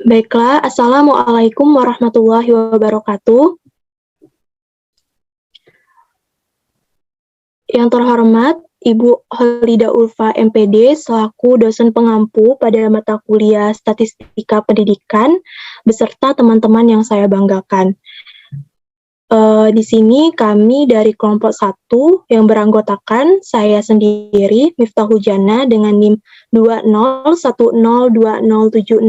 Baiklah, Assalamualaikum warahmatullahi wabarakatuh. Yang terhormat, Ibu Holida Ulfa MPD selaku dosen pengampu pada mata kuliah Statistika Pendidikan beserta teman-teman yang saya banggakan. Di sini kami dari kelompok 1 yang beranggotakan saya sendiri, Miftahul Jannah dengan NIM 2010207016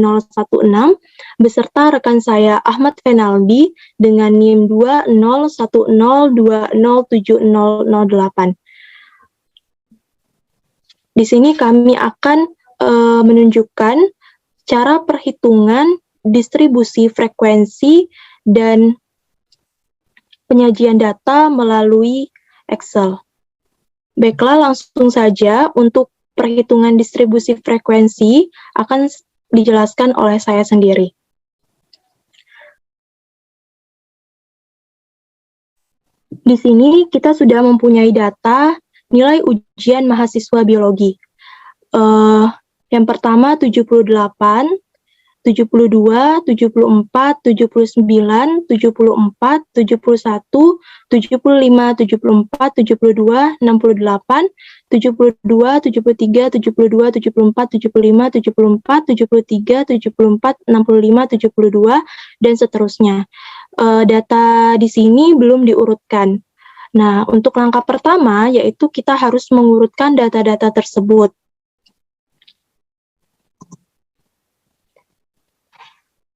beserta rekan saya Ahmad Fenaldi dengan NIM 2010207008. Di sini kami akan menunjukkan cara perhitungan distribusi frekuensi dan penyajian data melalui Excel. Baiklah, langsung saja untuk perhitungan distribusi frekuensi akan dijelaskan oleh saya sendiri. Di sini kita sudah mempunyai data nilai ujian mahasiswa biologi. Yang pertama 78, 72, 74, 79, 74, 71, 75, 74, 72, 68, 72, 73, 72, 74, 75, 74, 73, 74, 65, 72, dan seterusnya. Data di sini belum diurutkan. Nah, untuk langkah pertama yaitu kita harus mengurutkan data-data tersebut.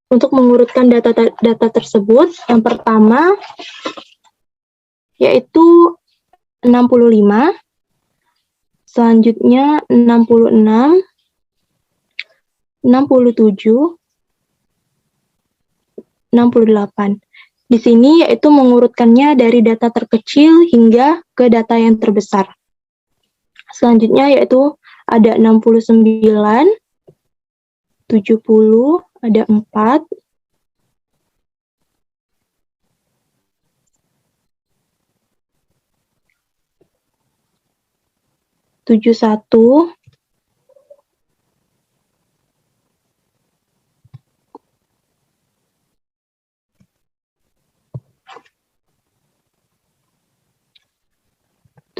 Untuk mengurutkan data tersebut, yang pertama yaitu 65, selanjutnya 66, 67, 68. Di sini yaitu mengurutkannya dari data terkecil hingga ke data yang terbesar. Selanjutnya yaitu ada 69, 70, ada 4, 71,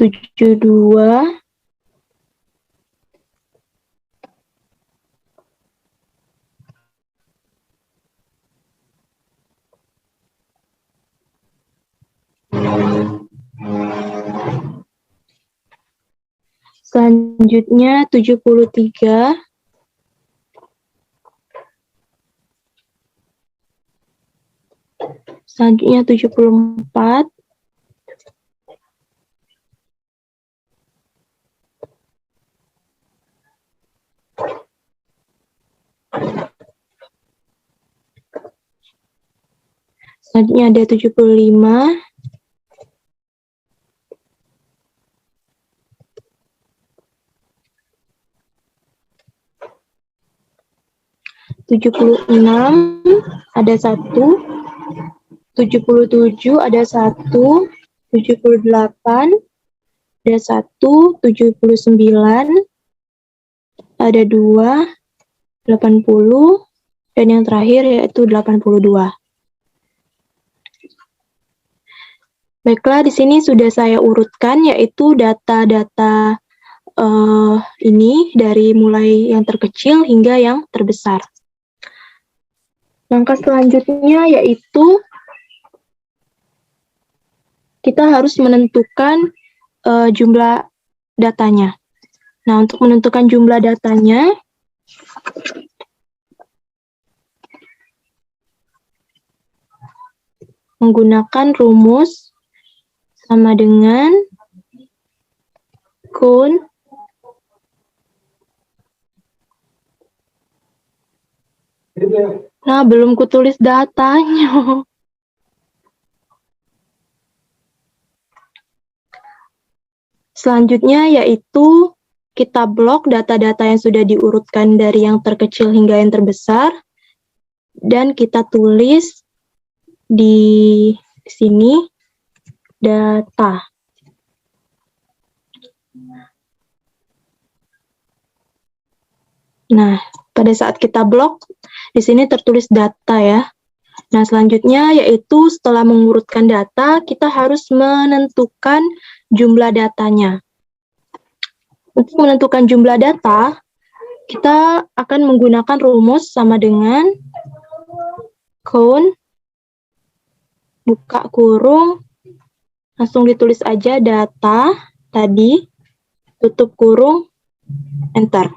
72, 73, selanjutnya 73, selanjutnya 74, selanjutnya ada 75, 76, ada 1, 77 ada 1, 78 ada 1, 79 ada 2, 80, dan yang terakhir yaitu 82. Baiklah, di sini sudah saya urutkan yaitu data-data ini dari mulai yang terkecil hingga yang terbesar. Langkah selanjutnya yaitu kita harus menentukan jumlah datanya. Nah, untuk menentukan jumlah datanya, menggunakan rumus sama dengan count Nah, belum kutulis datanya. Selanjutnya yaitu kita blok data-data yang sudah diurutkan dari yang terkecil hingga yang terbesar, dan kita tulis di sini data. Nah, pada saat kita blok, di sini tertulis data ya. Nah, selanjutnya yaitu setelah mengurutkan data, kita harus menentukan jumlah datanya. Untuk menentukan jumlah data, kita akan menggunakan rumus sama dengan count, buka kurung, langsung ditulis aja data tadi, tutup kurung, enter.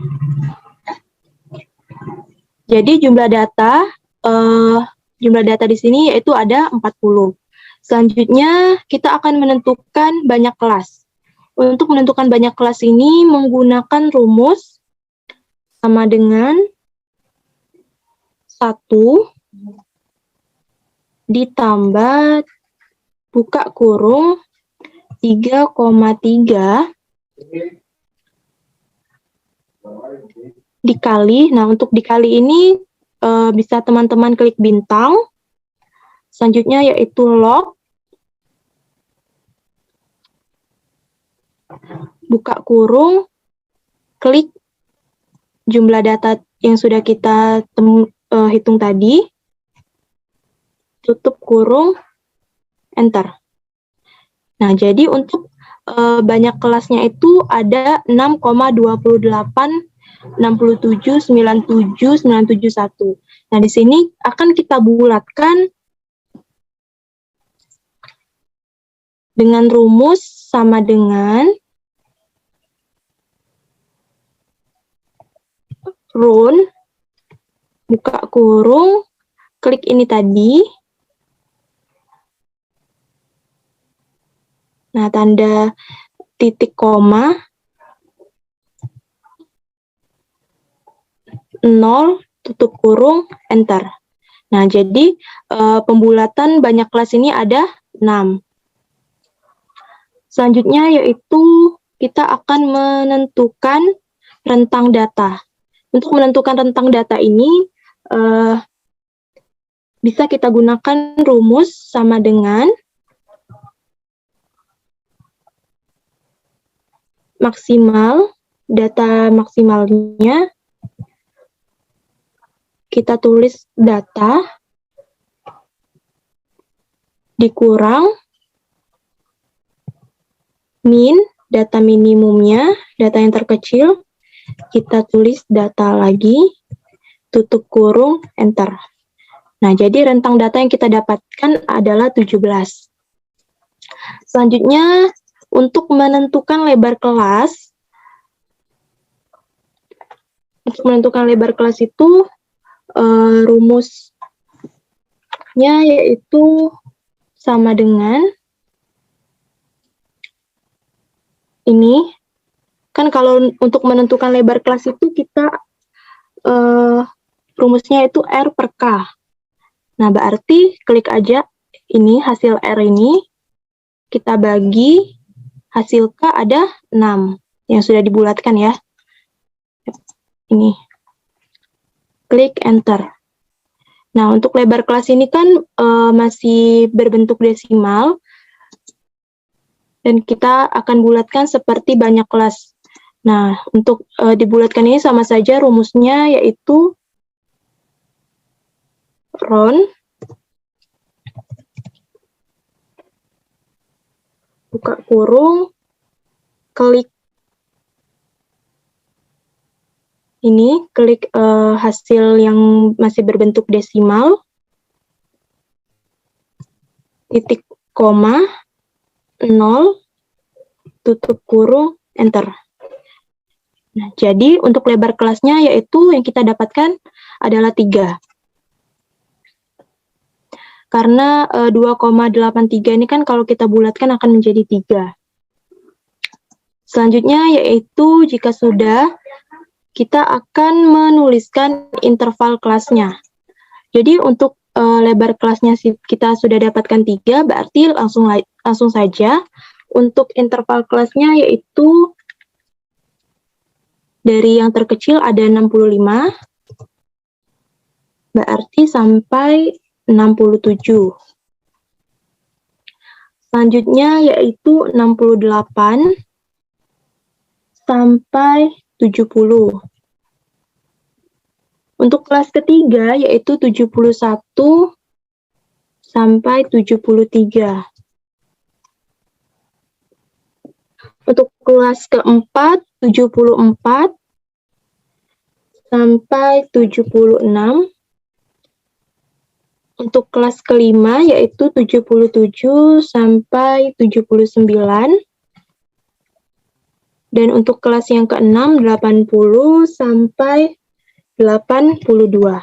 Jadi jumlah data di sini yaitu ada 40. Selanjutnya kita akan menentukan banyak kelas. Untuk menentukan banyak kelas ini menggunakan rumus sama dengan 1 ditambah buka kurung 3,3 dikali. Nah, untuk dikali ini bisa teman-teman klik bintang. Selanjutnya yaitu log buka kurung, klik jumlah data yang sudah kita hitung tadi, tutup kurung, enter. Nah, jadi untuk banyak kelasnya itu ada 6,28, 67, 97, 971. Nah, di sini akan kita bulatkan dengan rumus sama dengan run, buka kurung, klik ini tadi. Nah, tanda titik koma, 0, tutup kurung, enter. Nah, jadi pembulatan banyak kelas ini ada 6. Selanjutnya yaitu kita akan menentukan rentang data. Untuk menentukan rentang data ini bisa kita gunakan rumus sama dengan maksimal, data maksimalnya kita tulis data dikurang min, data minimumnya, data yang terkecil, kita tulis data lagi, tutup kurung, enter. Nah, jadi rentang data yang kita dapatkan adalah 17. Selanjutnya, untuk menentukan lebar kelas, itu rumusnya yaitu sama dengan ini. Kan kalau untuk menentukan lebar kelas itu kita rumusnya itu R per K. Nah, berarti klik aja ini hasil R ini, kita bagi hasil K ada 6 yang sudah dibulatkan ya. Ini. Klik enter. Nah, untuk lebar kelas ini kan masih berbentuk desimal dan kita akan bulatkan seperti banyak kelas. Nah, untuk dibulatkan ini sama saja rumusnya yaitu round, buka kurung, klik ini, klik hasil yang masih berbentuk desimal, titik koma, 0, tutup kurung, enter. Nah, jadi untuk lebar kelasnya yaitu yang kita dapatkan adalah 3. Karena 2,83 ini kan kalau kita bulatkan akan menjadi 3. Selanjutnya yaitu jika sudah, kita akan menuliskan interval kelasnya. Jadi untuk lebar kelasnya kita sudah dapatkan 3, berarti langsung saja untuk interval kelasnya yaitu dari yang terkecil ada 65, berarti sampai 67. Selanjutnya yaitu 68 sampai 70. Untuk kelas ketiga yaitu 71 sampai 73. Untuk kelas keempat 74 sampai 76. Untuk kelas kelima yaitu 77 sampai 79. Dan untuk kelas yang keenam 80 sampai 82.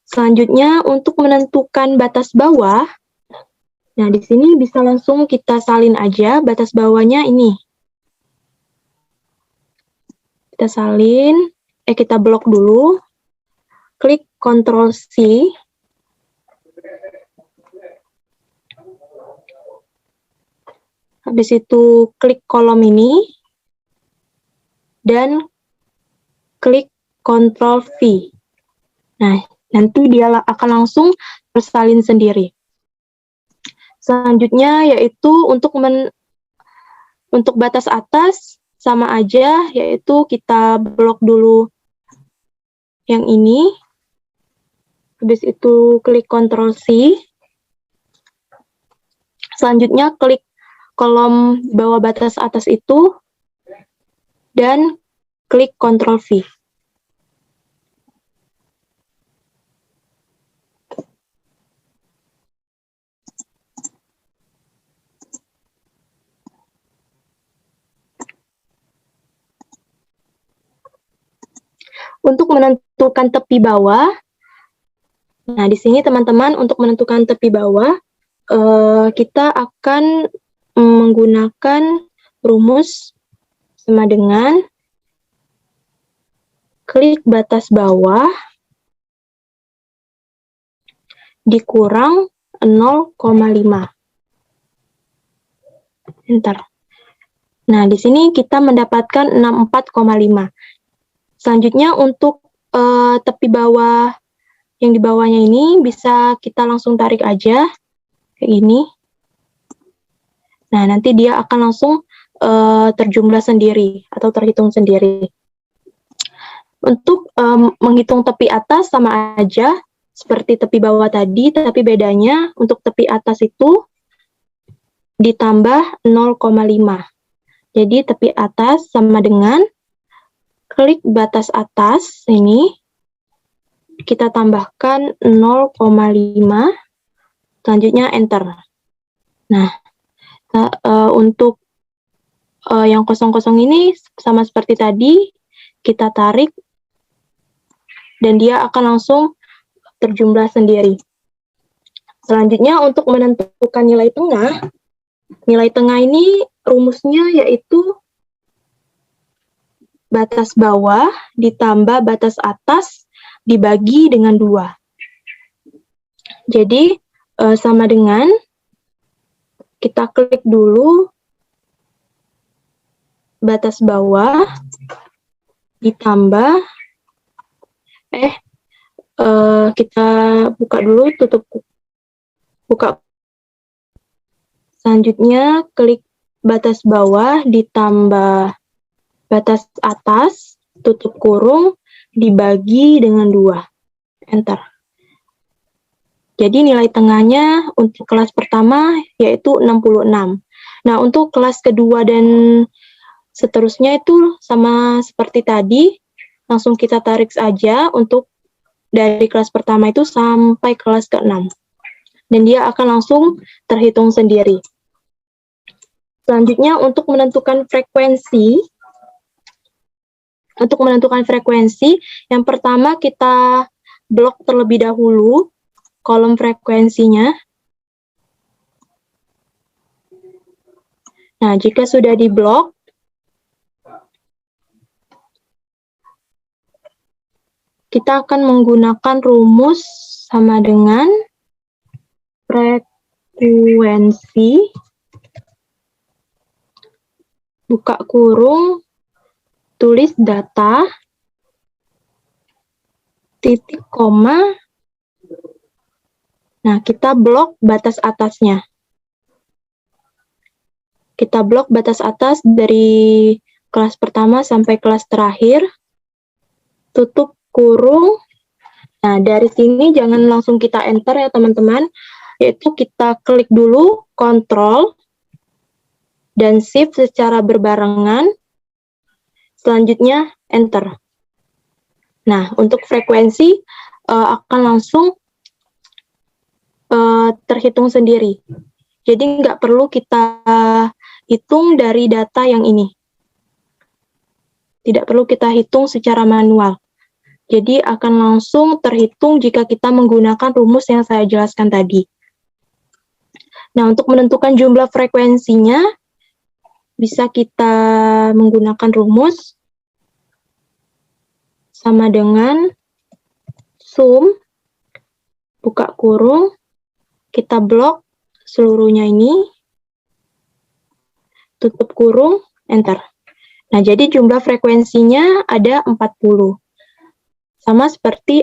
Selanjutnya untuk menentukan batas bawah. Nah, di sini bisa langsung kita salin aja batas bawahnya ini. Kita salin, kita blok dulu. Klik Ctrl C. Habis itu klik kolom ini. Dan klik Ctrl V. Nah, nanti dia akan langsung tersalin sendiri. Selanjutnya yaitu untuk batas atas sama aja, yaitu kita blok dulu yang ini. Habis itu klik Ctrl C. Selanjutnya klik kolom bawah batas atas itu dan klik Ctrl V. Untuk menentukan tepi bawah, nah di sini teman-teman untuk menentukan tepi bawah, kita akan menggunakan rumus sama dengan klik batas bawah dikurang 0,5. Enter. Nah, di sini kita mendapatkan 64,5. Selanjutnya untuk tepi bawah yang di bawahnya ini bisa kita langsung tarik aja kayak gini. Nah, nanti dia akan langsung terjumlah sendiri atau terhitung sendiri. Untuk menghitung tepi atas sama aja seperti tepi bawah tadi, tapi bedanya untuk tepi atas itu ditambah 0,5. Jadi tepi atas sama dengan klik batas atas ini, kita tambahkan 0,5, selanjutnya enter. Nah, untuk yang kosong-kosong ini sama seperti tadi, kita tarik dan dia akan langsung terjumlah sendiri. Selanjutnya untuk menentukan nilai tengah ini rumusnya yaitu batas bawah ditambah batas atas dibagi dengan 2. Jadi, sama dengan kita klik dulu batas bawah ditambah, kita buka dulu, buka. Selanjutnya, klik batas bawah ditambah batas atas, tutup kurung, dibagi dengan 2. Enter. Jadi nilai tengahnya untuk kelas pertama yaitu 66. Nah, untuk kelas kedua dan seterusnya itu sama seperti tadi, langsung kita tarik saja untuk dari kelas pertama itu sampai kelas ke-6. Dan dia akan langsung terhitung sendiri. Selanjutnya untuk menentukan frekuensi, yang pertama kita blok terlebih dahulu kolom frekuensinya. Nah, jika sudah diblok, kita akan menggunakan rumus sama dengan frekuensi, buka kurung, tulis data, titik koma. Nah, kita blok batas atasnya. Kita blok batas atas dari kelas pertama sampai kelas terakhir. Tutup kurung. Nah, dari sini jangan langsung kita enter ya teman-teman, yaitu kita klik dulu Ctrl dan Shift secara berbarengan, selanjutnya enter. Nah, untuk frekuensi akan langsung terhitung sendiri. Jadi nggak perlu kita hitung dari data yang ini. Tidak perlu kita hitung secara manual. Jadi akan langsung terhitung jika kita menggunakan rumus yang saya jelaskan tadi. Nah, untuk menentukan jumlah frekuensinya, bisa kita menggunakan rumus sama dengan sum, buka kurung, kita blok seluruhnya ini, tutup kurung, enter. Nah, jadi jumlah frekuensinya ada 40. Sama seperti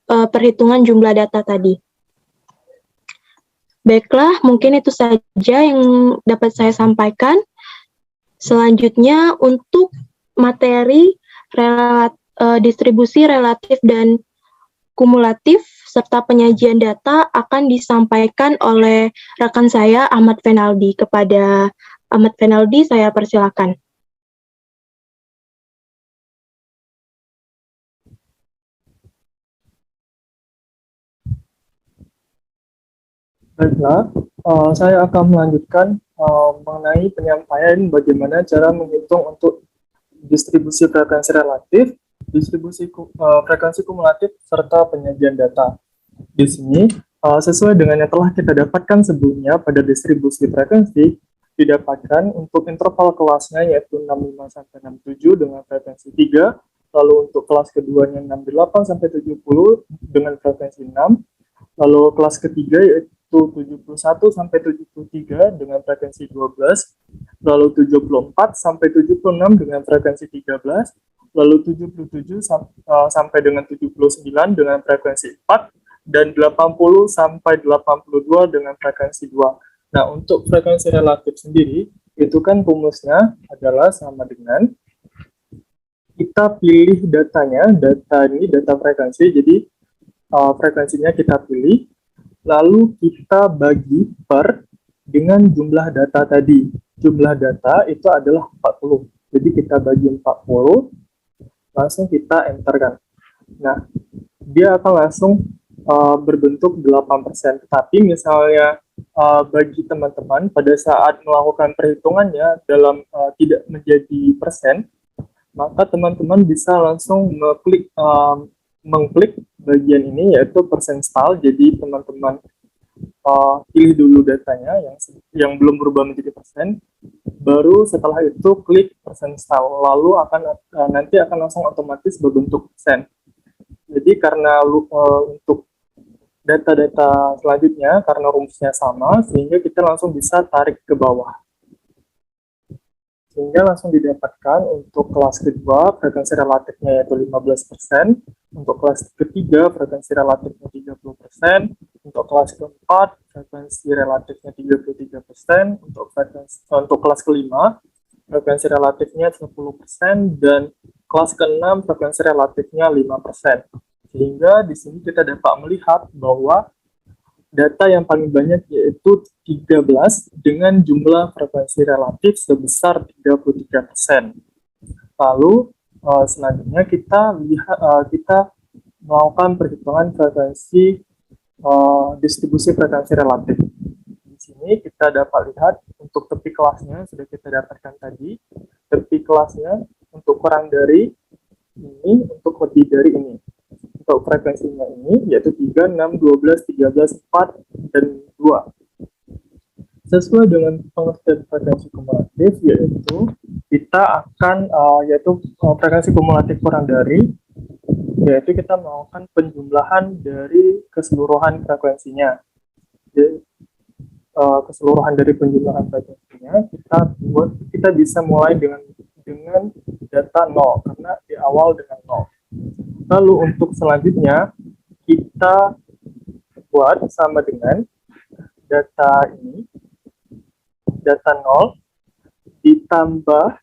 perhitungan jumlah data tadi. Baiklah, mungkin itu saja yang dapat saya sampaikan. Selanjutnya untuk materi distribusi relatif dan kumulatif serta penyajian data akan disampaikan oleh rekan saya Ahmad Fenaldi. Kepada Ahmad Fenaldi saya persilakan. Baiklah, saya akan melanjutkan mengenai penyampaian bagaimana cara menghitung untuk distribusi frekuensi relatif, distribusi frekuensi kumulatif, serta penyajian data. Di sini, sesuai dengan yang telah kita dapatkan sebelumnya pada distribusi frekuensi, didapatkan untuk interval kelasnya yaitu 65 sampai 67 dengan frekuensi 3, lalu untuk kelas keduanya 68 sampai 70 dengan frekuensi 6, lalu kelas ketiga yaitu 71 sampai 73 dengan frekuensi 12, lalu 74 sampai 76 dengan frekuensi 13, lalu 77 sampai dengan 79 dengan frekuensi 4, dan 80 sampai 82 dengan frekuensi 2. Nah, untuk frekuensi relatif sendiri, itu kan rumusnya adalah sama dengan kita pilih datanya, data ini data frekuensi, jadi frekuensinya kita pilih, lalu kita bagi per dengan jumlah data tadi. Jumlah data itu adalah 40. Jadi kita bagi 40, langsung kita enterkan. Nah, dia akan langsung berbentuk 8%. Tetapi misalnya bagi teman-teman pada saat melakukan perhitungannya dalam tidak menjadi persen, maka teman-teman bisa langsung mengklik bagian ini yaitu percentile. Jadi teman-teman pilih dulu datanya yang belum berubah menjadi persen, baru setelah itu klik percentile, lalu nanti akan langsung otomatis berbentuk persen. Jadi karena untuk data-data selanjutnya karena rumusnya sama, sehingga kita langsung bisa tarik ke bawah. Sehingga langsung didapatkan untuk kelas kedua frekuensi relatifnya yaitu 15%, untuk kelas ketiga frekuensi relatifnya 30%, untuk kelas keempat frekuensi relatifnya 33%, untuk kelas kelima frekuensi relatifnya 10%, dan kelas keenam frekuensi relatifnya 5%. Sehingga di sini kita dapat melihat bahwa data yang paling banyak yaitu 13 dengan jumlah frekuensi relatif sebesar 33%. Lalu selanjutnya kita melakukan perhitungan frekuensi distribusi frekuensi relatif. Di sini kita dapat lihat untuk tepi kelasnya sudah kita dapatkan tadi. Tepi kelasnya untuk kurang dari ini, untuk lebih dari ini. Untuk frekuensinya ini yaitu 3, 6, 12, 13, 4, dan 2. Sesuai dengan pengertian frekuensi kumulatif, yaitu kita akan yaitu frekuensi kumulatif kurang dari, yaitu kita melakukan penjumlahan dari keseluruhan frekuensinya. Jadi, keseluruhan dari penjumlahan frekuensinya kita bisa mulai dengan data 0 karena di awal dengan 0. Lalu untuk selanjutnya kita buat sama dengan data ini data 0 ditambah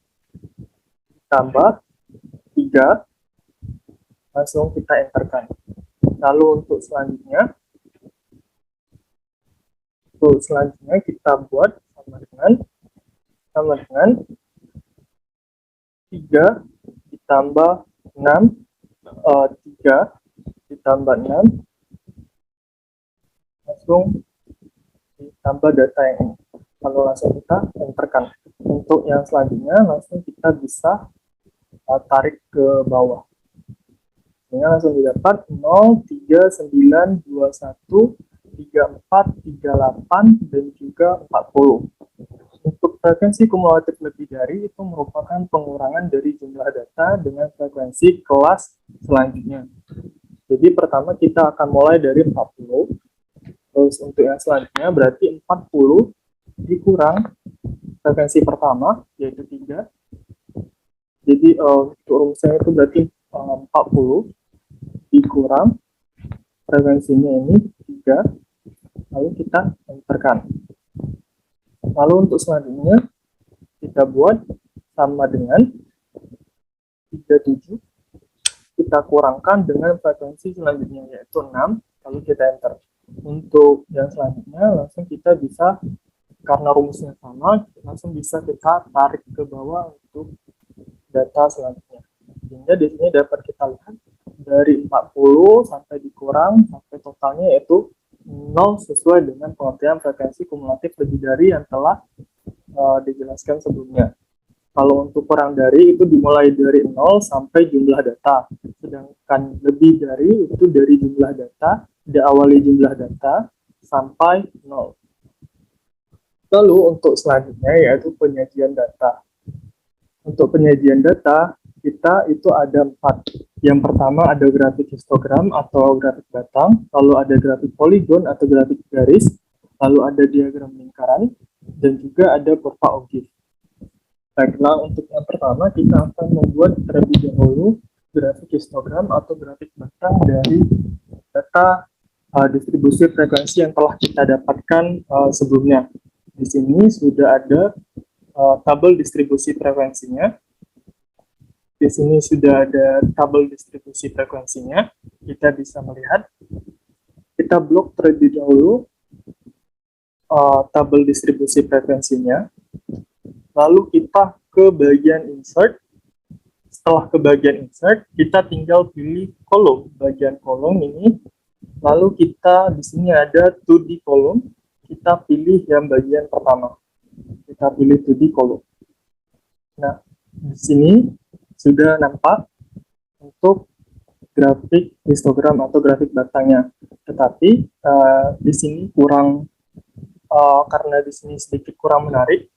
3, langsung kita enterkan. Lalu untuk selanjutnya kita buat sama dengan 3 ditambah 6, 3 ditambah 6, langsung ditambah data yang ini. Lalu langsung kita enterkan. Untuk yang selanjutnya langsung kita bisa tarik ke bawah. Ini langsung didapat 0, 3, 9, 21, 34, 38, dan juga 40. Untuk frekuensi kumulatif lebih dari itu merupakan pengurangan dari jumlah data dengan frekuensi kelas selanjutnya. Jadi pertama kita akan mulai dari 40, terus untuk yang selanjutnya berarti 40 dikurang frekuensi pertama, yaitu 3. Jadi untuk rumusnya itu berarti 40 dikurang frekuensinya ini 3, lalu kita enterkan. Lalu untuk selanjutnya kita buat sama dengan 37, kita kurangkan dengan frekuensi selanjutnya yaitu 6, lalu kita enter. Untuk yang selanjutnya langsung kita bisa, karena rumusnya sama, langsung bisa kita tarik ke bawah untuk data selanjutnya. Sehingga di sini dapat kita lihat dari 40 sampai dikurang sampai totalnya yaitu 0 sesuai dengan pengertian frekuensi kumulatif lebih dari yang telah dijelaskan sebelumnya. Kalau untuk kurang dari itu dimulai dari 0 sampai jumlah data, sedangkan lebih dari itu dari jumlah data, diawali jumlah data sampai 0. Lalu untuk selanjutnya yaitu penyajian data. Untuk penyajian data kita itu ada 4. Yang pertama ada grafik histogram atau grafik batang, lalu ada grafik poligon atau grafik garis, lalu ada diagram lingkaran, dan juga ada kurva Ogive. Baiklah, untuk yang pertama kita akan membuat terlebih dahulu grafik histogram atau grafik batang dari data distribusi frekuensi yang telah kita dapatkan sebelumnya. Di sini sudah ada tabel distribusi frekuensinya. Di sini sudah ada tabel distribusi frekuensinya. Kita bisa melihat. Kita blok terlebih dahulu tabel distribusi frekuensinya. Lalu kita ke bagian insert. Setelah ke bagian insert, kita tinggal pilih kolom. Bagian kolom ini. Lalu kita di sini ada 2D kolom. Kita pilih yang bagian pertama. Kita pilih 2D kolom. Nah, di sini sudah nampak untuk grafik histogram atau grafik batangnya. Tetapi di sini kurang, karena di sini sedikit kurang menarik,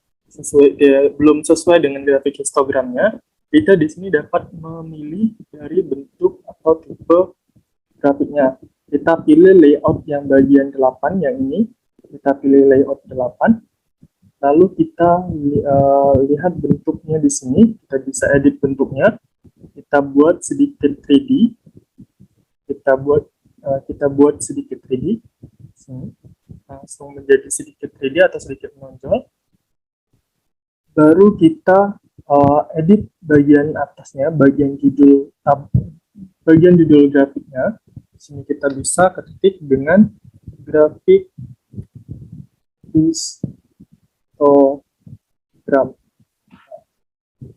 belum sesuai dengan grafik histogramnya. Kita di sini dapat memilih dari bentuk atau tipe grafiknya. Kita pilih layout yang bagian 8 yang ini. Kita pilih layout 8. Lalu kita lihat bentuknya di sini, kita bisa edit bentuknya, kita buat sedikit 3D, kita buat sedikit 3D, sini, langsung menjadi sedikit 3D atau sedikit menonjol. Baru kita edit bagian atasnya, bagian judul grafiknya. Di sini kita bisa ketik dengan grafik histogram.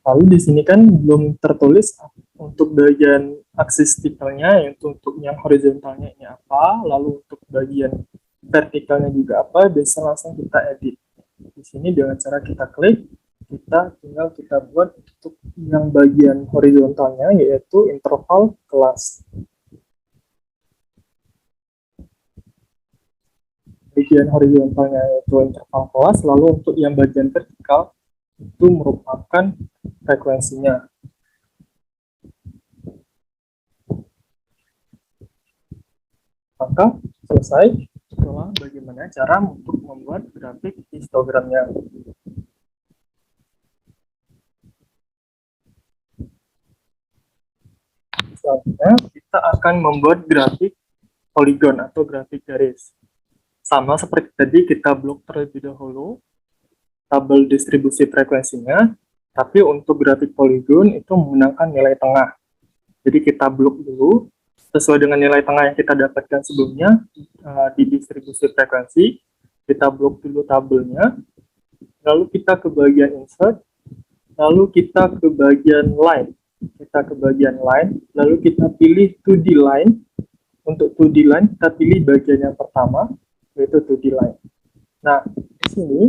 Lalu di sini kan belum tertulis untuk bagian aksis tipelnya, yaitu untuk yang horizontalnya ini apa, lalu untuk bagian vertikalnya juga apa, bisa langsung kita edit. Di sini dengan cara kita klik, kita tinggal kita buat untuk yang bagian horizontalnya, yaitu interval kelas. Bagian horizontalnya yaitu interval kelas, lalu untuk yang bagian vertikal itu merupakan frekuensinya. Maka selesai. Itulah bagaimana cara untuk membuat grafik histogramnya. Selanjutnya kita akan membuat grafik poligon atau grafik garis. Sama seperti tadi, kita blok terlebih dahulu. tabel distribusi frekuensinya, tapi untuk grafik poligon itu menggunakan nilai tengah. Jadi kita blok dulu sesuai dengan nilai tengah yang kita dapatkan sebelumnya di distribusi frekuensi. Kita blok dulu tabelnya, lalu kita ke bagian insert, lalu kita ke bagian line. Kita ke bagian line, lalu kita pilih 2D line. Untuk 2D line, kita pilih bagian yang pertama, yaitu 2D line. Nah, di sini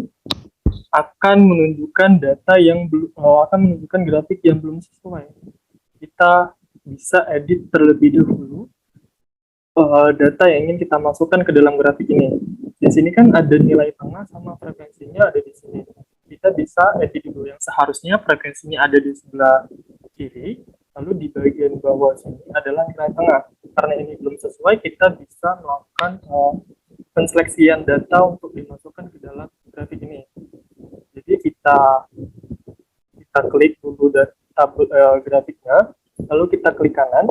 akan menunjukkan data yang akan menunjukkan grafik yang belum sesuai. Kita bisa edit terlebih dahulu data yang ingin kita masukkan ke dalam grafik ini. Di sini kan ada nilai tengah sama frekuensinya ada di sini. Kita bisa edit dulu yang seharusnya frekuensinya ada di sebelah kiri, lalu di bagian bawah sini adalah nilai tengah. Karena ini belum sesuai, kita bisa melakukan penseleksian data untuk dimasukkan ke dalam grafik ini. Jadi kita klik dulu tabel grafiknya, lalu kita klik kanan,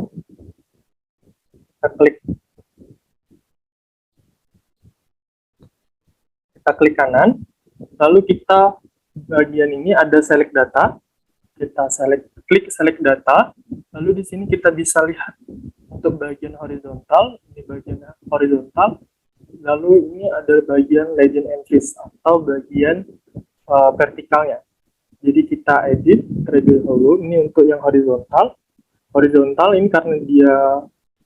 kita klik kanan, lalu kita bagian ini ada select data, kita klik select data, lalu di sini kita bisa lihat untuk bagian horizontal, ini bagian horizontal, lalu ini ada bagian legend entries atau bagian vertikalnya. Jadi kita edit terlebih dahulu, ini untuk yang horizontal. Horizontal ini karena dia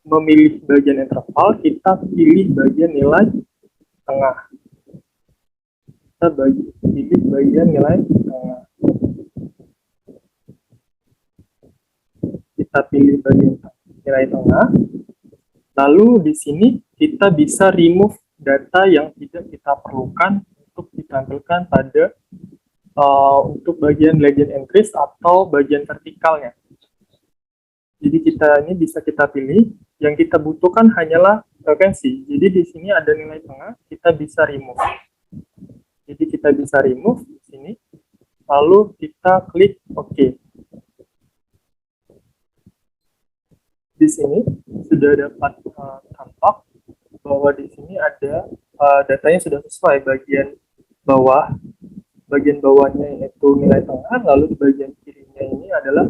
memilih bagian interval, kita pilih bagian nilai tengah. Kita pilih bagian nilai tengah. Kita pilih bagian nilai tengah. Lalu di sini kita bisa remove data yang tidak kita perlukan untuk ditampilkan pada untuk bagian legend entries atau bagian vertikalnya. Jadi ini bisa kita pilih, yang kita butuhkan hanyalah frekuensi. Jadi di sini ada nilai tengah, kita bisa remove. Jadi kita bisa remove di sini, lalu kita klik OK. Di sini sudah dapat tampak bahwa di sini ada datanya sudah sesuai. Bagian bawahnya yaitu nilai tengah, lalu di bagian kirinya ini adalah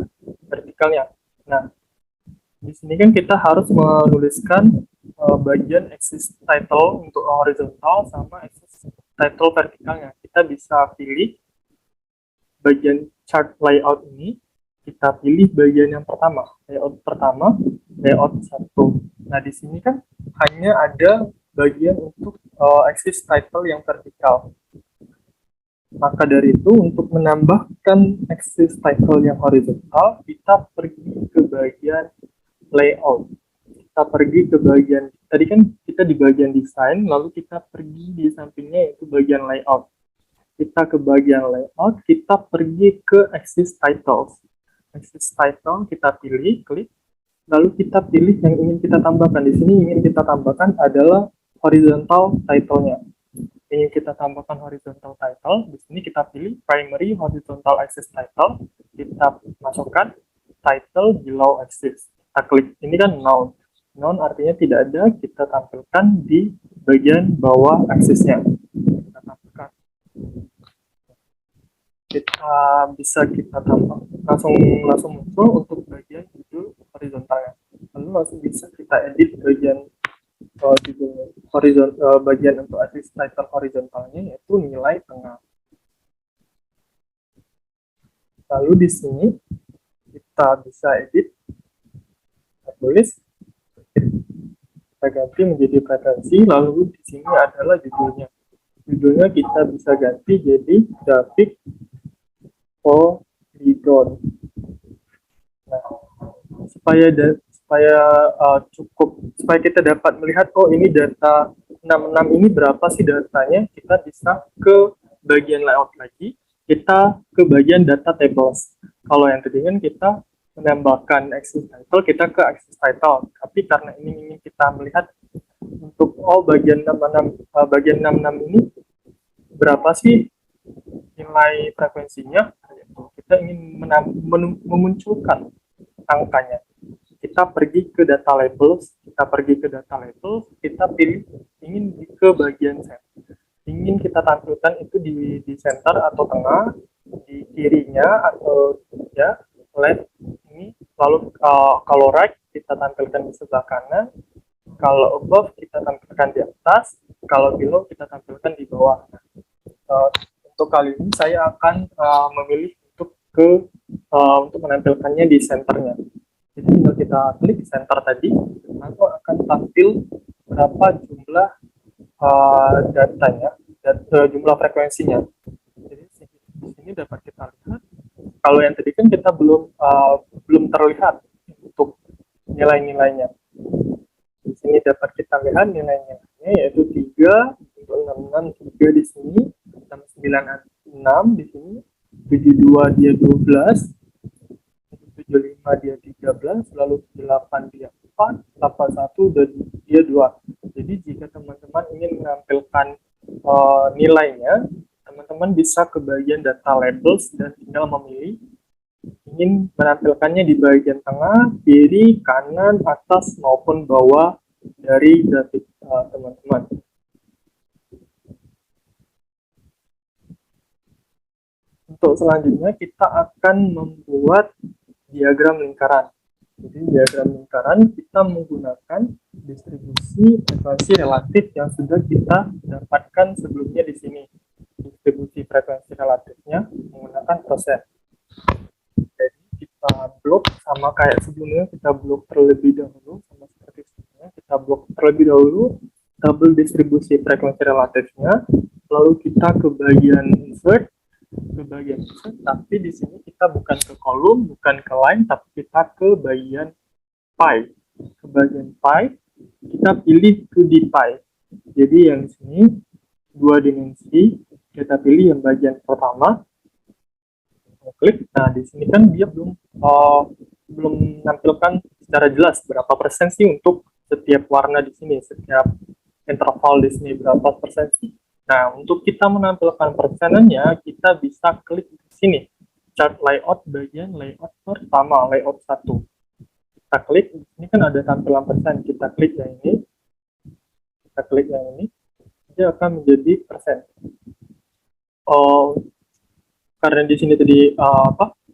vertikalnya. Nah, di sini kan kita harus menuliskan bagian axis title untuk horizontal sama axis title vertikalnya. Kita bisa pilih bagian chart layout ini, kita pilih bagian yang pertama, layout 1. Nah, di sini kan hanya ada bagian untuk axis title yang vertikal. Maka dari itu, untuk menambahkan axis title yang horizontal, kita pergi ke bagian layout. Kita pergi ke bagian, tadi kan kita di bagian desain, lalu kita pergi di sampingnya yaitu bagian layout. Kita ke bagian layout, kita pergi ke axis titles. Axis title kita pilih, klik, lalu kita pilih yang ingin kita tambahkan. Di sini ingin kita tambahkan adalah horizontal title-nya. Ingin kita tambahkan horizontal title, di sini kita pilih primary horizontal axis title, kita masukkan title below axis. Kita klik, ini kan noun. Noun artinya tidak ada, kita tampilkan di bagian bawah aksesnya. Kita tampilkan. Kita tambah langsung muncul untuk bagian judul horizontalnya. Lalu langsung bisa kita edit bagian bagian untuk axis title horizontalnya yaitu nilai tengah. Lalu di sini kita bisa edit, kita tulis, kita ganti menjadi frekuensi. Lalu di sini adalah judulnya. Judulnya kita bisa ganti jadi grafik polygon. Nah, supaya kita dapat melihat ini data 66 ini berapa sih datanya, kita bisa ke bagian layout lagi, kita ke bagian data tables. Kalau yang tadi kan kita menambahkan axis title, kita ke axis title, tapi karena ini ingin kita melihat untuk bagian 66 ini berapa sih nilai frekuensinya, kita ingin memunculkan angkanya. Kita pergi ke data labels, kita pilih ingin ke bagian set. ingin kita tampilkan itu di center atau tengah, di kirinya atau ya left ini, lalu kalau right kita tampilkan di sebelah kanan, kalau above kita tampilkan di atas, kalau below kita tampilkan di bawah. Uh, untuk kali ini saya akan memilih untuk menampilkannya di centernya. Jadi tinggal kita klik center tadi, lalu akan tampil berapa jumlah datanya, jumlah frekuensinya. Jadi di sini dapat kita lihat. Kalau yang tadi kan kita belum terlihat untuk nilai-nilainya. Di sini dapat kita lihat nilai-nilainya, yaitu 3, 66, 3 di sini, 696 di sini, 72 dia 12, 75 dia 13, lalu 78 dia 4, 81 dan dia 2. Jadi jika teman-teman ingin menampilkan nilainya, teman-teman bisa ke bagian data labels dan tinggal memilih ingin menampilkannya di bagian tengah, kiri, kanan, atas maupun bawah dari grafik teman-teman. Untuk selanjutnya kita akan membuat diagram lingkaran. Jadi diagram lingkaran kita menggunakan distribusi frekuensi relatif yang sudah kita dapatkan sebelumnya di sini. Distribusi frekuensi relatifnya menggunakan persen. Jadi kita blok sama kayak sebelumnya, kita blok terlebih dahulu, sama seperti sebelumnya, kita blok terlebih dahulu tabel distribusi frekuensi relatifnya, lalu kita ke bagian insert, tapi di sini kita bukan ke kolom, bukan ke line, tapi kita ke bagian pie. Ke bagian pie, kita pilih 2D pie. Jadi yang sini 2 dimensi, kita pilih yang bagian pertama. Klik. Nah, di sini kan dia belum menampilkan secara jelas berapa persen sih untuk setiap warna di sini, setiap interval di sini berapa persen sih. Nah, untuk kita menampilkan persenannya, kita bisa klik di sini, chart layout bagian layout pertama, layout 1. Kita klik, ini kan ada tampilan persen, kita klik yang ini, dia akan menjadi persen. Karena di sini tadi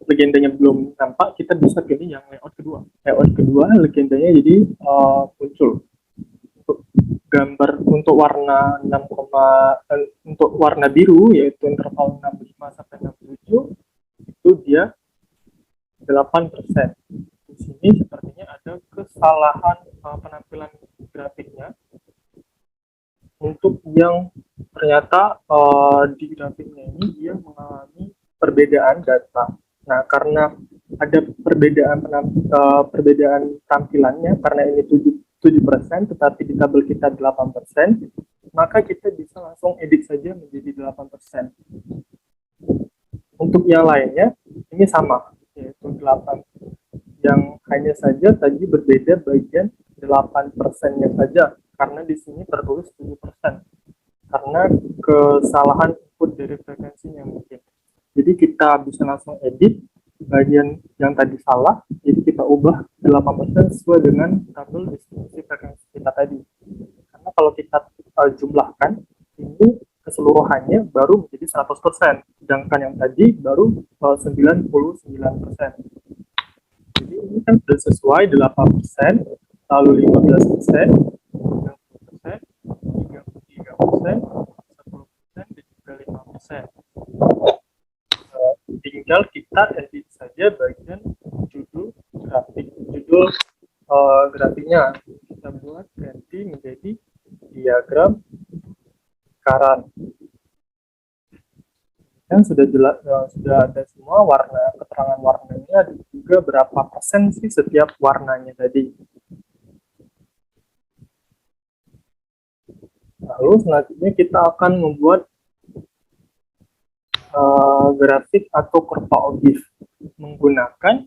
legendanya belum nampak, kita bisa pilih yang layout kedua. Layout kedua, legendanya jadi muncul. Gambar untuk warna untuk warna biru yaitu interval 65 sampai 67 itu dia 8%. Di sini sepertinya ada kesalahan penampilan grafiknya. Untuk yang ternyata di grafiknya ini dia mengalami perbedaan data. Nah, karena ada perbedaan tampilannya, karena ini 7%, tetapi di tabel kita 8%, maka kita bisa langsung edit saja menjadi 8%. Untuk yang lainnya, ini sama, yaitu 8. Yang hanya saja tadi berbeda bagian 8%-nya saja, karena di sini tertulis 7%. Karena kesalahan input dari frekuensinya mungkin. Jadi kita bisa langsung edit bagian yang tadi salah, jadi kita ubah 8% sesuai dengan tabel distribusi frekuensi kita tadi. Karena kalau kita jumlahkan, ini keseluruhannya baru menjadi 100%, sedangkan yang tadi baru 99%. Jadi ini kan sudah sesuai 8%, lalu 15%, 20%, 33%, 10%, dan juga 5%. Tinggal kita edit saja bagian judul grafiknya. Kita buat ganti menjadi diagram lingkaran. Dan sudah jelas, sudah ada semua warna, keterangan warnanya, dan juga berapa persen sih setiap warnanya tadi. Lalu selanjutnya kita akan membuat grafik atau kurva OGIF menggunakan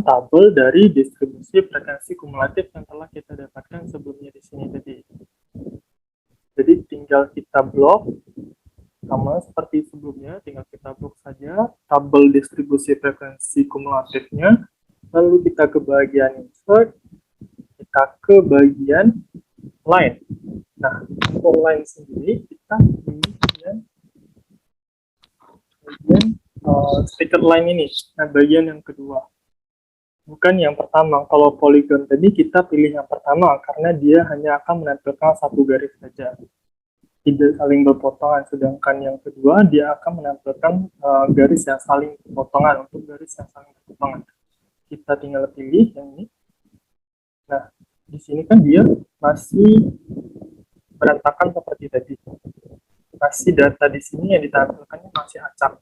tabel dari distribusi frekuensi kumulatif yang telah kita dapatkan sebelumnya di sini tadi. Jadi tinggal kita blok sama seperti sebelumnya, tinggal kita blok saja tabel distribusi frekuensi kumulatifnya, lalu kita ke bagian insert, kita ke bagian line. Nah, untuk line sendiri kita pilih bagian sticker line ini, nah bagian yang kedua. Bukan yang pertama. Kalau polygon tadi kita pilih yang pertama karena dia hanya akan menampilkan satu garis saja, tidak saling berpotongan. Sedangkan yang kedua dia akan menampilkan garis yang saling berpotongan. Untuk garis yang saling berpotongan kita tinggal pilih yang ini. Nah, di sini kan dia masih berantakan seperti tadi. Masih data di sini yang ditampilkannya masih acak,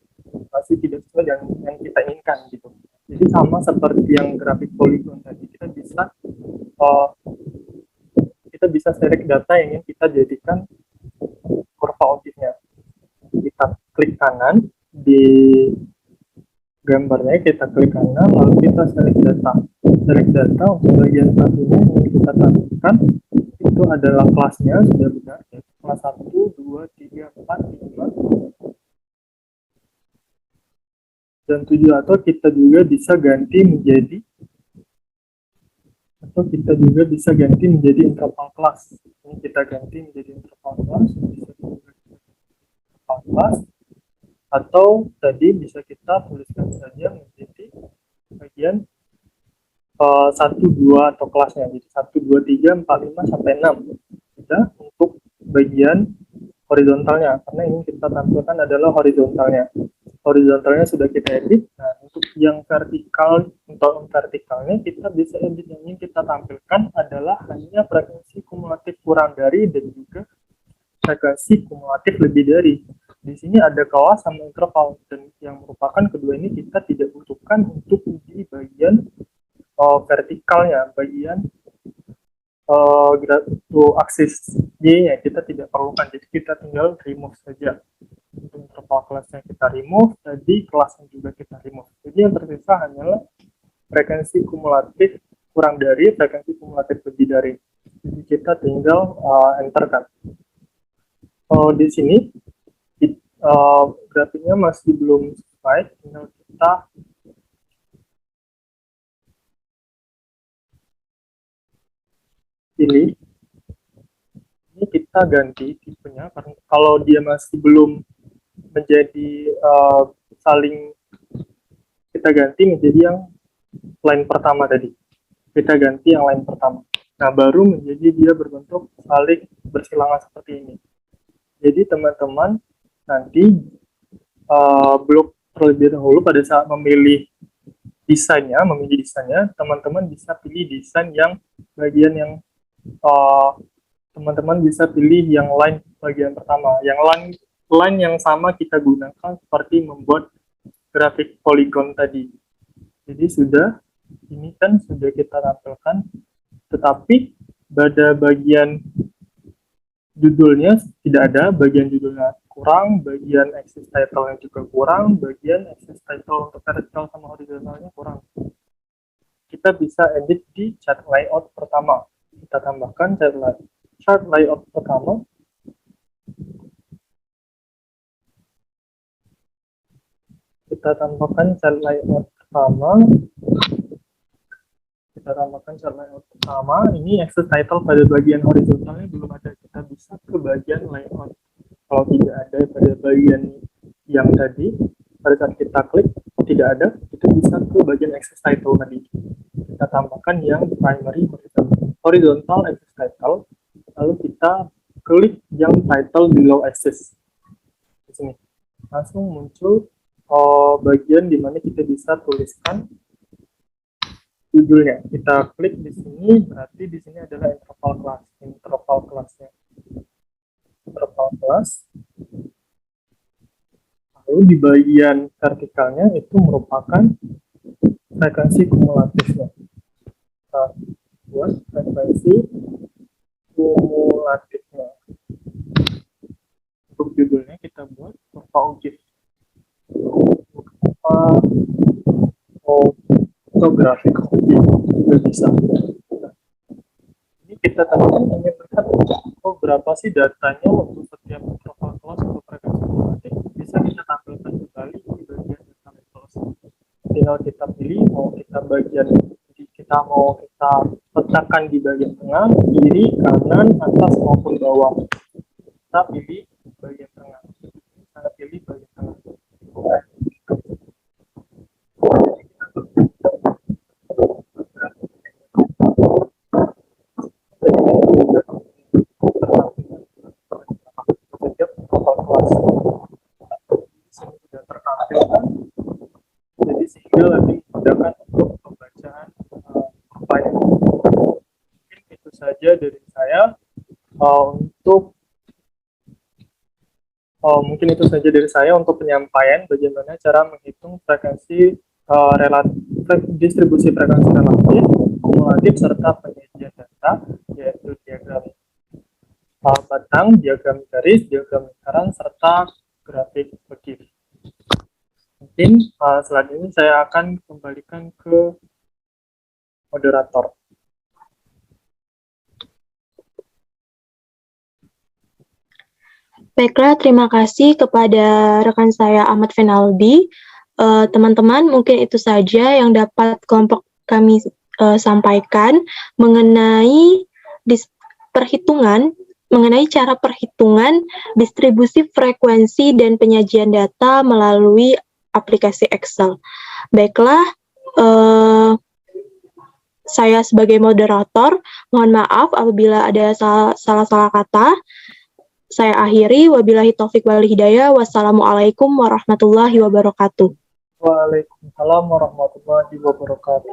masih tidak sesuai dengan yang kita inginkan gitu. Jadi sama seperti yang grafik polygon tadi, kita bisa select data yang ingin kita jadikan kurva objeknya. Kita klik kanan di gambarnya, kita klik kanan, lalu kita select data. Select data untuk bagian satunya yang kita tampilkan itu adalah kelasnya sudah benar, yaitu kelas 1, 2, 3, 4, 5, dan 7, atau kita juga bisa ganti menjadi interval kelas. Ini kita ganti menjadi interval kelas, bisa juga interval kelas, atau tadi bisa kita tuliskan saja menjadi bagian 1, 2 atau kelasnya, jadi 1, 2, 3, 4, 5, sampai 6. Kita untuk bagian horizontalnya, karena ini kita tampilkan adalah horizontalnya. Horizontalnya sudah kita edit. Nah, untuk yang vertikal, untuk vertikalnya kita bisa edit. Yang ingin kita tampilkan adalah hanya frekuensi kumulatif kurang dari dan juga frekuensi kumulatif lebih dari. Di sini ada kelas sama interval, dan yang merupakan kedua ini kita tidak butuhkan untuk di bagian vertikalnya, bagian untuk aksis Y-nya kita tidak perlukan, jadi kita tinggal remove saja. Untuk interval kelasnya kita remove, tadi kelasnya juga kita remove. Jadi yang tersisa hanyalah frekuensi kumulatif kurang dari, frekuensi kumulatif lebih dari. Jadi kita tinggal enter kan. Di sini grafiknya masih belum sesuai, tinggal kita pilih. Ini kita ganti tipenya, karena kalau dia masih belum menjadi saling, kita ganti menjadi yang line pertama tadi. Kita ganti yang line pertama. Nah, baru menjadi dia berbentuk saling bersilangan seperti ini. Jadi teman-teman nanti belum terlebih dahulu pada saat memilih desainnya, teman-teman bisa pilih desain yang bagian yang teman-teman bisa pilih yang line bagian pertama. Yang line yang sama kita gunakan seperti membuat grafik polygon tadi. Jadi ini kan sudah kita tampilkan, tetapi pada bagian judulnya tidak ada, bagian judulnya kurang, bagian axis title-nya juga kurang, bagian axis title untuk vertical sama horizontalnya kurang. Kita bisa edit di chart layout pertama. Kita tambahkan chart layout pertama. Kita tambahkan chart layout pertama. Ini axis title pada bagian horizontalnya belum ada. Kita bisa ke bagian layout. Kalau tidak ada pada bagian yang tadi, pada saat kita klik tidak ada, kita bisa ke bagian axis title tadi. Kita tambahkan yang primary horizontal axis title, lalu kita klik yang title below axis. Di sini langsung muncul bagian di mana kita bisa tuliskan judulnya. Kita klik di sini, berarti di sini adalah interval kelasnya. Interval kelas. Lalu di bagian vertikalnya itu merupakan frekuensi kumulatifnya. Kita buat frekuensi kumulatifnya. Untuk judulnya kita buat kurva objek. Atau grafik juga bisa. Nah, ini kita teman-teman ingin melihat berapa sih datanya untuk setiap interval kelas untuk frekuensi kumulatif, bisa kita tampilkan kembali di bagian data labels. Tinggal kita pilih mau kita letakkan di bagian tengah, kiri, kanan, atas maupun bawah. Kita pilih bagian tengah. Kita pilih bagian tengah. Setiap kelas sudah tertampilkan, jadi sehingga lebih memudahkan untuk pembacaan pertanyaan. Mungkin itu saja dari saya. Mungkin itu saja dari saya untuk penyampaian bagaimana cara menghitung frekuensi distribusi frekuensi relatif, kumulatif, serta penyajian data, yaitu diagram batang, diagram garis, diagram lingkaran, serta grafik begif. Mungkin selanjutnya saya akan kembalikan ke moderator. Baiklah, terima kasih kepada rekan saya Ahmad Fenaldi. Teman-teman, mungkin itu saja yang dapat kelompok kami sampaikan mengenai cara perhitungan distribusi frekuensi dan penyajian data melalui aplikasi Excel. Baiklah, saya sebagai moderator, mohon maaf apabila ada salah-salah kata. Saya akhiri, wabillahi taufik wal hidayah, wassalamualaikum warahmatullahi wabarakatuh. Waalaikumsalam warahmatullahi wabarakatuh.